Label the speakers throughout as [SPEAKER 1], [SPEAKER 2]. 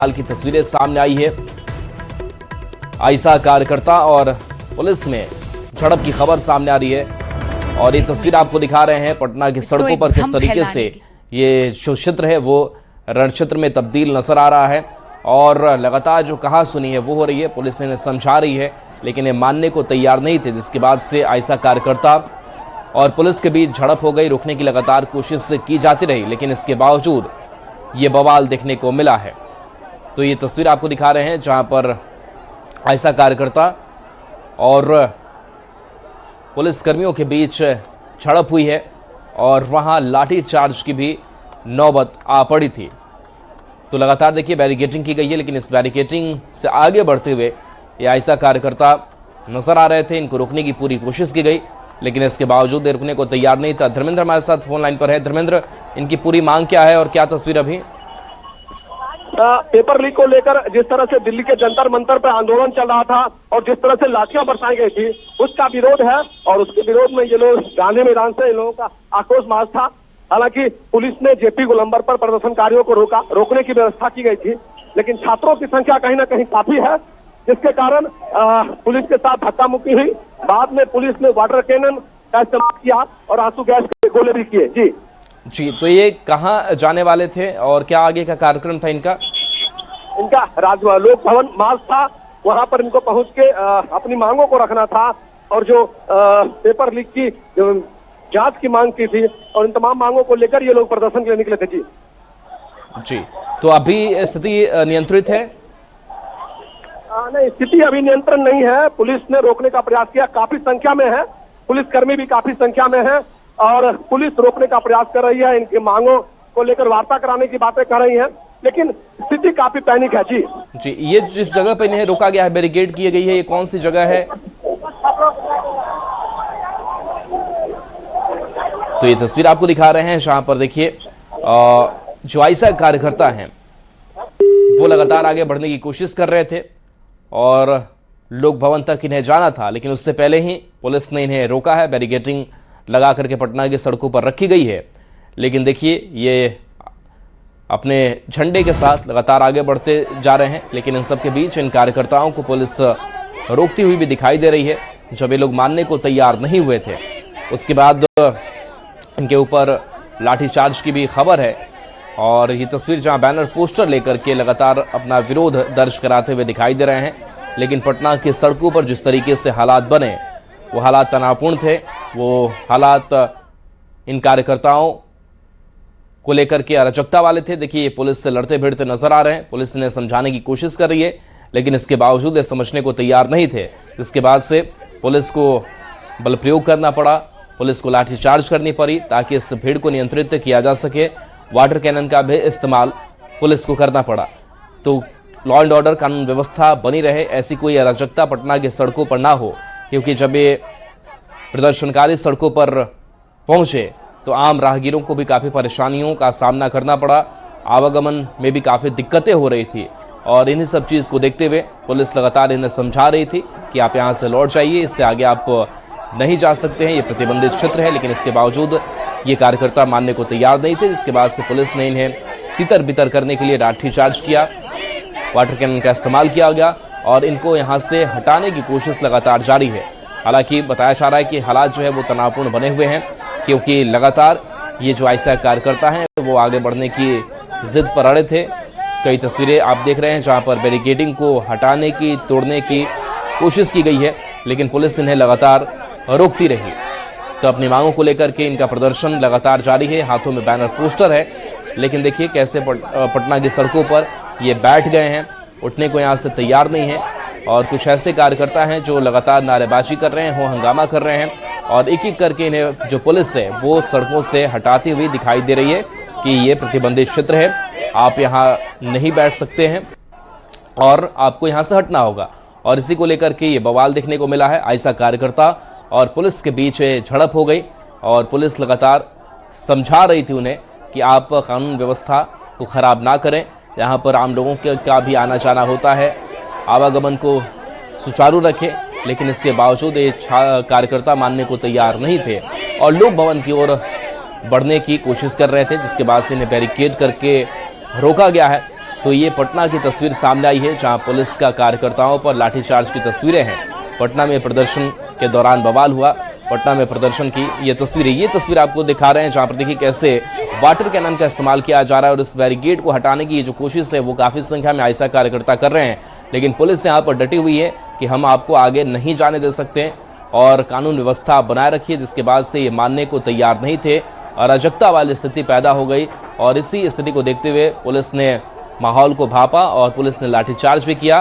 [SPEAKER 1] हाल की तस्वीरें सामने आई है। आयशा कार्यकर्ता और पुलिस में झड़प की खबर सामने आ रही है और ये तस्वीर आपको दिखा रहे हैं पटना की सड़कों पर किस तरीके से ये जो क्षेत्र है वो रण क्षेत्र में तब्दील नजर आ रहा है और लगातार जो कहा सुनी है वो हो रही है। पुलिस इन्हें समझा रही है लेकिन ये मानने को तैयार नहीं थे, जिसके बाद से आयशा कार्यकर्ता और पुलिस के बीच झड़प हो गई। रोकने की लगातार कोशिश की जाती रही लेकिन इसके बावजूद ये बवाल देखने को मिला है। तो ये तस्वीर आपको दिखा रहे हैं जहां पर आयशा कार्यकर्ता और पुलिस कर्मियों के बीच झड़प हुई है और वहां लाठी चार्ज की भी नौबत आ पड़ी थी। तो लगातार देखिए बैरिकेडिंग की गई है लेकिन इस बैरिकेडिंग से आगे बढ़ते हुए ये आयशा कार्यकर्ता नजर आ रहे थे। इनको रोकने की पूरी कोशिश की गई लेकिन इसके बावजूद रुकने को तैयार नहीं था। धर्मेंद्र हमारे साथ फोन लाइन पर है। धर्मेंद्र, इनकी पूरी मांग क्या है और क्या तस्वीर अभी?
[SPEAKER 2] पेपर लीक को लेकर जिस तरह से दिल्ली के जंतर मंतर पर आंदोलन चल रहा था और जिस तरह से लाठियां बरसाई गई थी उसका विरोध है और उसके विरोध में ये लोग गांधी मैदान से इन लोगों का आक्रोश मार्च था। हालांकि पुलिस ने जेपी गोलंबर पर प्रदर्शनकारियों को रोकने की व्यवस्था की गई थी लेकिन छात्रों की संख्या कहीं ना कहीं काफी है, जिसके कारण पुलिस के साथ धक्का मुक्की हुई। बाद में पुलिस ने वाटर कैनन का इस्तेमाल किया और आंसू गैस के गोले भी किए।
[SPEAKER 1] जी, तो ये कहाँ जाने वाले थे और क्या आगे का कार्यक्रम था इनका?
[SPEAKER 2] लोक भवन मार्च था, वहां पर इनको पहुंच के अपनी मांगों को रखना था और जो पेपर लीक की जांच की मांग की थी और इन तमाम मांगों को लेकर ये लोग प्रदर्शन के लिए निकले थे। जी,
[SPEAKER 1] तो अभी स्थिति नियंत्रित है?
[SPEAKER 2] नहीं, स्थिति अभी नियंत्रण नहीं है। पुलिस ने रोकने का प्रयास किया, काफी संख्या में है, पुलिसकर्मी भी काफी संख्या में है और पुलिस रोकने का प्रयास कर रही है। इनकी मांगों को लेकर वार्ता कराने की बातें कर रही है लेकिन स्थिति काफी पैनिक है।
[SPEAKER 1] जी, ये जिस जगह पे इन्हें रोका गया है, बैरिकेड की गई है, ये कौन सी जगह है? तो ये तस्वीर आपको दिखा रहे हैं जहां पर देखिए जो आयशा कार्यकर्ता हैं वो लगातार आगे बढ़ने की कोशिश कर रहे थे और लोक भवन तक इन्हें जाना था लेकिन उससे पहले ही पुलिस ने इन्हें रोका है। बैरिकेडिंग लगा करके पटना की सड़कों पर रखी गई है लेकिन देखिए ये अपने झंडे के साथ लगातार आगे बढ़ते जा रहे हैं लेकिन इन सब के बीच इन कार्यकर्ताओं को पुलिस रोकती हुई भी दिखाई दे रही है। जब ये लोग मानने को तैयार नहीं हुए थे उसके बाद इनके ऊपर लाठीचार्ज की भी खबर है और ये तस्वीर जहां बैनर पोस्टर लेकर के लगातार अपना विरोध दर्ज कराते हुए दिखाई दे रहे हैं। लेकिन पटना की सड़कों पर जिस तरीके से हालात बने वो हालात तनावपूर्ण थे, वो हालात इन कार्यकर्ताओं को लेकर के अराजकता वाले थे। देखिए ये पुलिस से लड़ते भिड़ते नजर आ रहे हैं, पुलिस इन्हें समझाने की कोशिश कर रही है लेकिन इसके बावजूद ये समझने को तैयार नहीं थे, जिसके बाद से पुलिस को बल प्रयोग करना पड़ा, पुलिस को लाठीचार्ज करनी पड़ी ताकि इस भीड़ को नियंत्रित किया जा सके। वाटर कैनन का भी इस्तेमाल पुलिस को करना पड़ा। तो लॉ एंड ऑर्डर कानून व्यवस्था बनी रहे, ऐसी कोई अराजकता पटना की सड़कों पर ना हो, क्योंकि जब ये प्रदर्शनकारी सड़कों पर पहुंचे तो आम राहगीरों को भी काफ़ी परेशानियों का सामना करना पड़ा, आवागमन में भी काफ़ी दिक्कतें हो रही थी और इन्हीं सब चीज़ को देखते हुए पुलिस लगातार इन्हें समझा रही थी कि आप यहाँ से लौट जाइए, इससे आगे आप नहीं जा सकते हैं, ये प्रतिबंधित क्षेत्र है। लेकिन इसके बावजूद ये कार्यकर्ता मानने को तैयार नहीं थे, जिसके बाद से पुलिस ने इन्हें तितर बितर करने के लिए लाठीचार्ज किया, वाटर कैनन का इस्तेमाल किया गया और इनको यहाँ से हटाने की कोशिश लगातार जारी है। हालांकि बताया जा रहा है कि हालात जो है वो तनावपूर्ण बने हुए हैं क्योंकि लगातार ये जो आयशा कार्यकर्ता हैं वो आगे बढ़ने की जिद पर अड़े थे। कई तस्वीरें आप देख रहे हैं जहाँ पर बैरिकेडिंग को हटाने की, तोड़ने की कोशिश की गई है लेकिन पुलिस इन्हें लगातार रोकती रही। तो अपनी मांगों को लेकर के इनका प्रदर्शन लगातार जारी है, हाथों में बैनर पोस्टर है लेकिन देखिए कैसे पटना की सड़कों पर ये बैठ गए हैं, उठने को यहाँ से तैयार नहीं है और कुछ ऐसे कार्यकर्ता हैं जो लगातार नारेबाजी कर रहे हैं, हंगामा कर रहे हैं और एक एक करके इन्हें जो पुलिस है वो सड़कों से हटाती हुई दिखाई दे रही है कि ये प्रतिबंधित क्षेत्र है, आप यहाँ नहीं बैठ सकते हैं और आपको यहाँ से हटना होगा। और इसी को लेकर के ये बवाल देखने को मिला है। आयशा कार्यकर्ता और पुलिस के बीच झड़प हो गई और पुलिस लगातार समझा रही थी उन्हें कि आप कानून व्यवस्था को ख़राब ना करें, यहाँ पर आम लोगों का भी आना जाना होता है, आवागमन को सुचारू रखें। लेकिन इसके बावजूद ये कार्यकर्ता मानने को तैयार नहीं थे और लोक भवन की ओर बढ़ने की कोशिश कर रहे थे, जिसके बाद से इन्हें बैरिकेड करके रोका गया है तो ये पटना की तस्वीर सामने आई है, जहां पुलिस का कार्यकर्ताओं पर लाठीचार्ज की तस्वीरें हैं। पटना में प्रदर्शन के दौरान बवाल हुआ, पटना में प्रदर्शन की ये तस्वीर आपको दिखा रहे हैं, जहां पर देखिए कैसे वाटर कैनन का इस्तेमाल किया जा रहा है और इस बैरिकेड को हटाने की जो कोशिश है वो काफ़ी संख्या में आयशा कार्यकर्ता कर रहे हैं। लेकिन पुलिस यहाँ पर डटी हुई है कि हम आपको आगे नहीं जाने दे सकते और कानून व्यवस्था बनाए रखिए, जिसके बाद से ये मानने को तैयार नहीं थे। अराजकता वाली स्थिति पैदा हो गई और इसी स्थिति को देखते हुए पुलिस ने माहौल को भांपा और पुलिस ने लाठीचार्ज भी किया।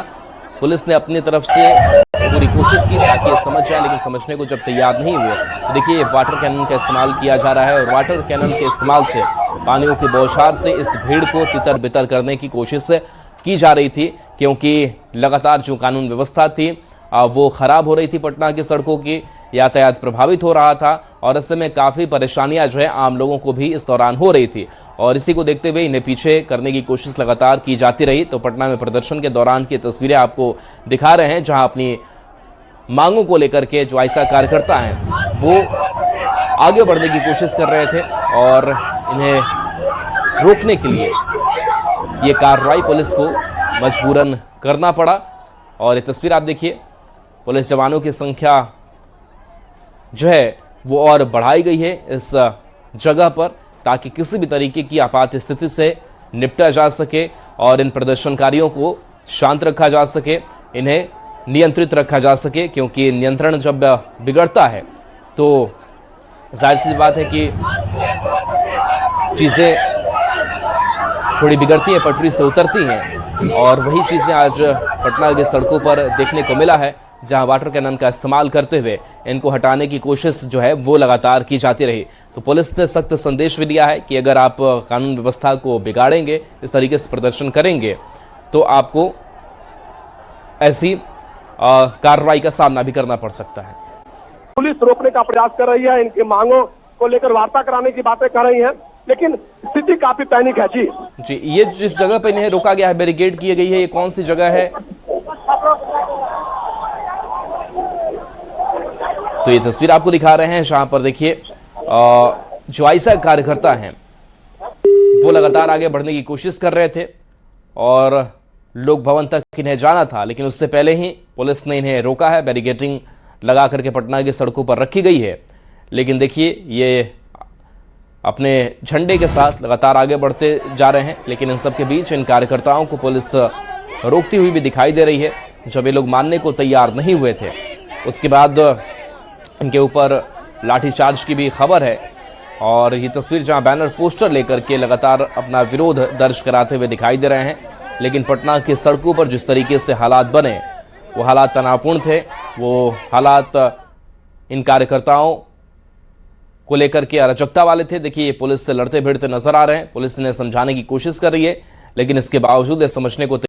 [SPEAKER 1] पुलिस ने अपनी तरफ से पूरी कोशिश की ताकि ये समझ जाए, लेकिन समझने को जब तैयार नहीं हुए तो देखिए वाटर कैनन का इस्तेमाल किया जा रहा है और वाटर कैनन के इस्तेमाल से पानियों की बौछार से इस भीड़ को तितर बितर करने की कोशिश की जा रही थी, क्योंकि लगातार जो कानून व्यवस्था थी वो ख़राब हो रही थी। पटना की सड़कों की यातायात प्रभावित हो रहा था और ऐसे में काफ़ी परेशानियां जो है आम लोगों को भी इस दौरान हो रही थी और इसी को देखते हुए इन्हें पीछे करने की कोशिश लगातार की जाती रही। तो पटना में प्रदर्शन के दौरान की तस्वीरें आपको दिखा रहे हैं, जहां अपनी मांगों को लेकर के जो आयशा कार्यकर्ता हैं वो आगे बढ़ने की कोशिश कर रहे थे और इन्हें रोकने के लिए ये कार्रवाई पुलिस को मजबूरन करना पड़ा। और ये तस्वीर आप देखिए, पुलिस जवानों की संख्या जो है वो और बढ़ाई गई है इस जगह पर, ताकि किसी भी तरीके की आपात स्थिति से निपटा जा सके और इन प्रदर्शनकारियों को शांत रखा जा सके, इन्हें नियंत्रित रखा जा सके, क्योंकि नियंत्रण जब बिगड़ता है तो जाहिर सी बात है कि चीज़ें थोड़ी बिगड़ती हैं, पटरी से उतरती हैं और वही चीज़ें आज पटना की सड़कों पर देखने को मिला है, जहां वाटर कैनन का इस्तेमाल करते हुए इनको हटाने की कोशिश जो है वो लगातार की जाती रही। तो पुलिस ने सख्त संदेश भी दिया है कि अगर आप कानून व्यवस्था को बिगाड़ेंगे, इस तरीके से प्रदर्शन करेंगे, तो आपको ऐसी कार्रवाई का सामना भी करना पड़ सकता है।
[SPEAKER 2] पुलिस रोकने का प्रयास कर रही है, इनकी मांगों को लेकर वार्ता कराने की बातें कर रही है, लेकिन स्थिति काफी पैनिक है। जी,
[SPEAKER 1] ये जिस जगह पर इन्हें रोका गया है, बैरिकेड की गई है, ये कौन सी जगह है? तो ये तस्वीर आपको दिखा रहे हैं, जहां पर देखिए जो आयशा कार्यकर्ता हैं वो लगातार आगे बढ़ने की कोशिश कर रहे थे और लोक भवन तक इन्हें जाना था, लेकिन उससे पहले ही पुलिस ने इन्हें रोका है। बैरिकेडिंग लगा करके पटना की सड़कों पर रखी गई है, लेकिन देखिए ये अपने झंडे के साथ लगातार आगे बढ़ते जा रहे हैं, लेकिन इन सब के बीच इन कार्यकर्ताओं को पुलिस रोकती हुई भी दिखाई दे रही है। जब ये लोग मानने को तैयार नहीं हुए थे, उसके बाद इनके ऊपर लाठीचार्ज की भी खबर है और ये तस्वीर जहां बैनर पोस्टर लेकर के लगातार अपना विरोध दर्ज कराते हुए दिखाई दे रहे हैं। लेकिन पटना की सड़कों पर जिस तरीके से हालात बने, वो हालात तनावपूर्ण थे, वो हालात इन कार्यकर्ताओं को लेकर के अराजकता वाले थे। देखिए ये पुलिस से लड़ते भिड़ते नजर आ रहे हैं, पुलिस ने समझाने की कोशिश कर रही है, लेकिन इसके बावजूद ये समझने को